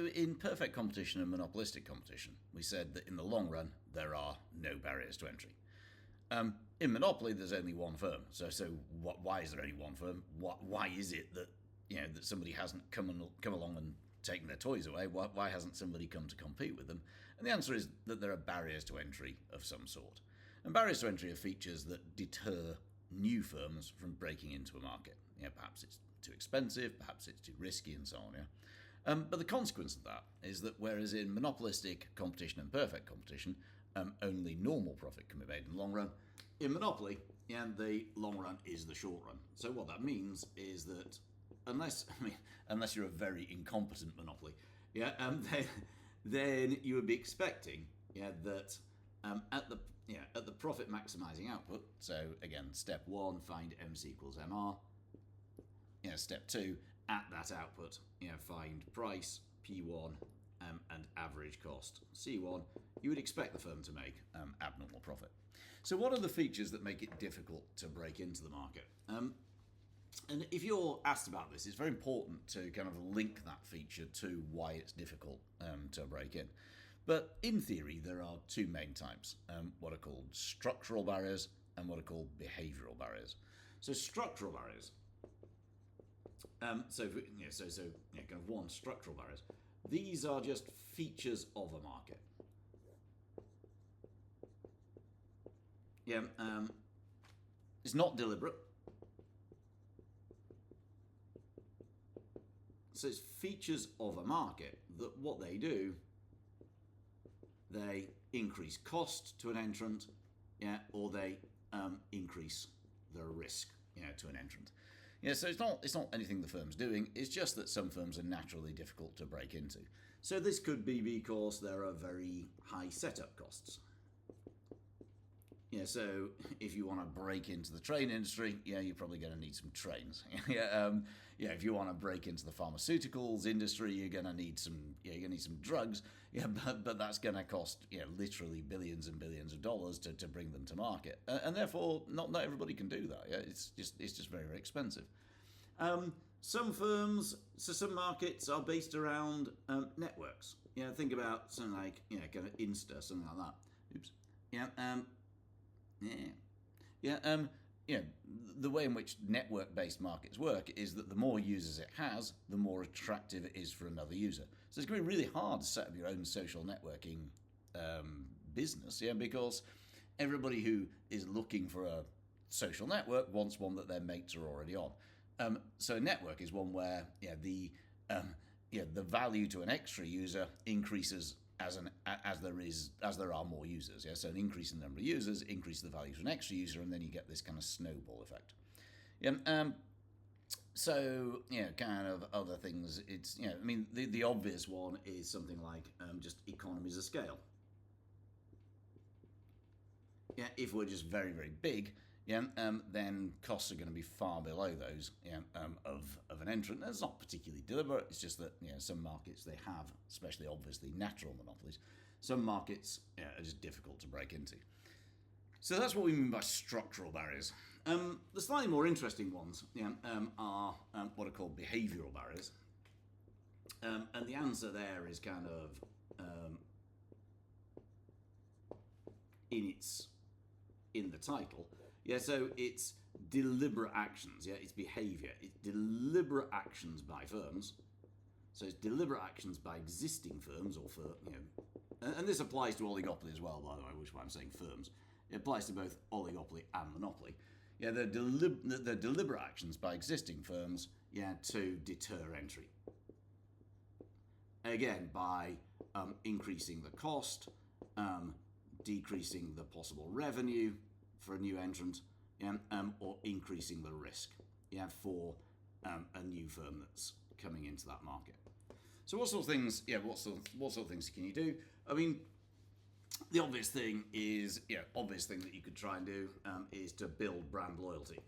So in perfect competition and monopolistic competition, we said that in the long run, there are no barriers to entry. In monopoly, there's only one firm. Why is there only one firm? Why is it that that somebody hasn't come along and taken their toys away? Why hasn't somebody come to compete with them? And the answer is that there are barriers to entry of some sort. And barriers to entry are features that deter new firms from breaking into a market. Perhaps it's too expensive, perhaps it's too risky, and so on. But the consequence of that is that whereas in monopolistic competition and perfect competition, only normal profit can be made in the long run, in monopoly, the long run is the short run. So what that means is that unless you're a very incompetent monopoly, then you would be expecting that at the profit maximizing output. So again, step 1, find MC equals MR. Step 2, at that output, find price P1 and average cost C1. You would expect the firm to make abnormal profit. So what are the features that make it difficult to break into the market? And if you're asked about this, it's very important to kind of link that feature to why it's difficult to break in. But in theory, there are two main types, what are called structural barriers and what are called behavioural barriers. So structural barriers. Kind of one, structural barriers. These are just features of a market. It's not deliberate. So it's features of a market that what they do, they increase cost to an entrant, or they increase the risk, to an entrant. So it's not anything the firm's doing. It's just that some firms are naturally difficult to break into. So this could be because there are very high setup costs. So if you want to break into the train industry, you're probably going to need some trains. If you want to break into the pharmaceuticals industry, you're going to need some drugs. But that's going to cost literally billions and billions of dollars to bring them to market, and therefore not everybody can do that. It's just very, very expensive. Some markets are based around networks. Think about something like kind of Insta, something like that. Oops. The way in which network-based markets work is that the more users it has, the more attractive it is for another user. So it's going to be really hard to set up your own social networking business, because everybody who is looking for a social network wants one that their mates are already on. So a network is one where the value to an extra user increases as there are more users. So an increase in the number of users increases the value to an extra user, and then you get this kind of snowball effect. So kind of other things. It's the obvious one is something like just economies of scale. If we're just very, very big, then costs are going to be far below those of an entrant. That's not particularly deliberate. It's just that some markets, they have, especially obviously natural monopolies. Some markets are just difficult to break into. So that's what we mean by structural barriers. The slightly more interesting ones are what are called behavioural barriers. And the answer there is kind of in the title. So it's deliberate actions. It's behaviour. It's deliberate actions by firms. So it's deliberate actions by existing firms and this applies to oligopoly as well, by the way, which is why I'm saying firms. It applies to both oligopoly and monopoly. They're deliberate actions by existing firms, to deter entry. Again, by increasing the cost, decreasing the possible revenue for a new entrant, or increasing the risk, for a new firm that's coming into that market. So what sort of things? What sort of things can you do? The obvious thing that you could try and do is to build brand loyalty.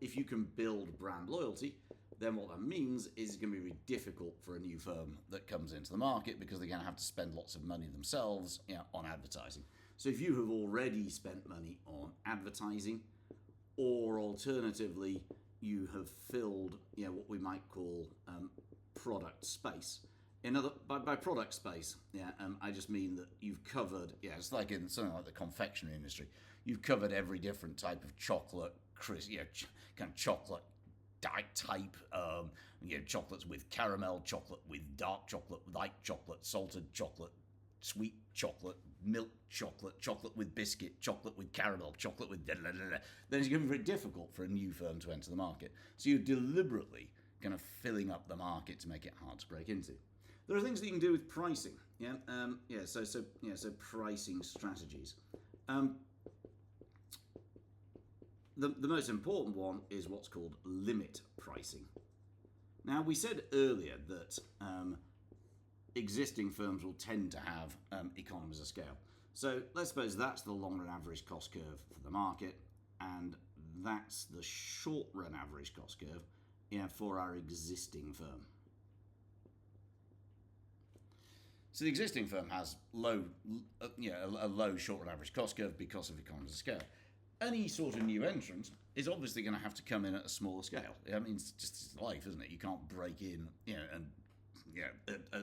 If you can build brand loyalty, then what that means is it's going to be really difficult for a new firm that comes into the market because they're going to have to spend lots of money themselves on advertising. So if you have already spent money on advertising, or alternatively, you have filled what we might call product space, by product space, I just mean that you've covered, it's like in something like the confectionery industry, you've covered every different type of chocolate, kind of chocolate type, chocolates with caramel, chocolate with dark chocolate, light chocolate, salted chocolate, sweet chocolate, milk chocolate, chocolate with biscuit, chocolate with caramel, chocolate with da da da da. Then it's going to be very difficult for a new firm to enter the market. So you're deliberately kind of filling up the market to make it hard to break into. There are things that you can do with pricing. So pricing strategies. The most important one is what's called limit pricing. Now, we said earlier that existing firms will tend to have economies of scale. So let's suppose that's the long run average cost curve for the market, and that's the short run average cost curve for our existing firm. So the existing firm has a low short run average cost curve because of economies of scale. Any sort of new entrant is obviously going to have to come in at a smaller scale. I mean, it's just life, isn't it? You can't break in,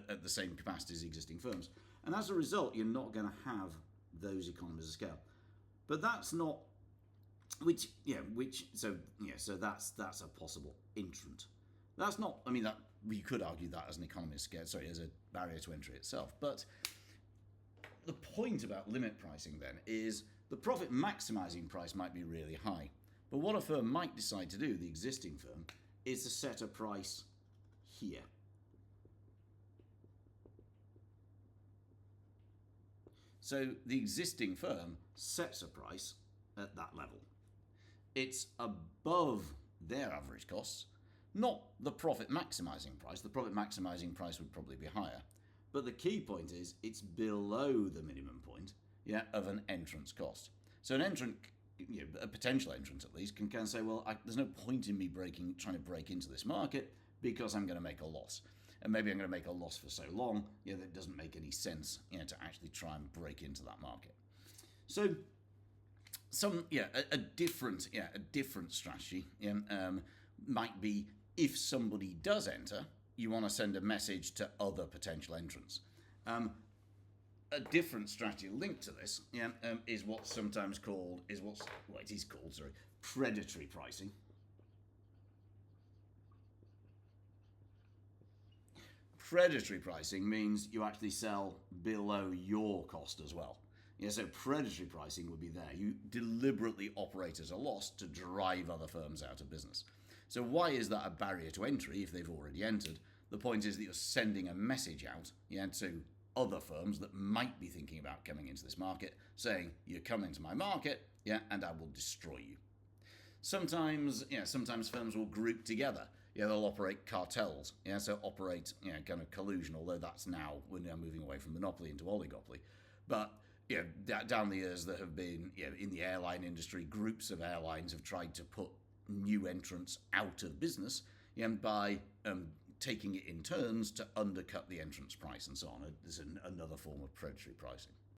at the same capacity as existing firms, and as a result, you're not going to have those economies of scale. But that's not, so that's a possible entrant. That's not. I mean, that we could argue that as an economy of scale. Sorry, as a barrier to entry itself. But the point about limit pricing then is the profit maximizing price might be really high. But what a firm might decide to do, the existing firm, is to set a price here. So the existing firm sets a price at that level. It's above their average costs, not the profit maximizing price. The profit maximizing price would probably be higher. But the key point is it's below the minimum point of an entrance cost. So an entrant, a potential entrant at least, can kind of say, well, there's no point in me trying to break into this market because I'm going to make a loss. And maybe I'm going to make a loss for so long, that it doesn't make any sense, to actually try and break into that market. So, a different strategy might be, if somebody does enter, you want to send a message to other potential entrants. A different strategy linked to this, is what's sometimes called predatory pricing. Predatory pricing means you actually sell below your cost as well. So predatory pricing would be there. You deliberately operate at a loss to drive other firms out of business. So why is that a barrier to entry if they've already entered? The point is that you're sending a message out to other firms that might be thinking about coming into this market, saying, you come into my market, and I will destroy you. Sometimes firms will group together. They'll operate cartels. So operate, kind of collusion. Although we're now moving away from monopoly into oligopoly. But down the years, there have been, in the airline industry, groups of airlines have tried to put new entrants out of business, by taking it in turns to undercut the entrance price and so on. There's another form of predatory pricing.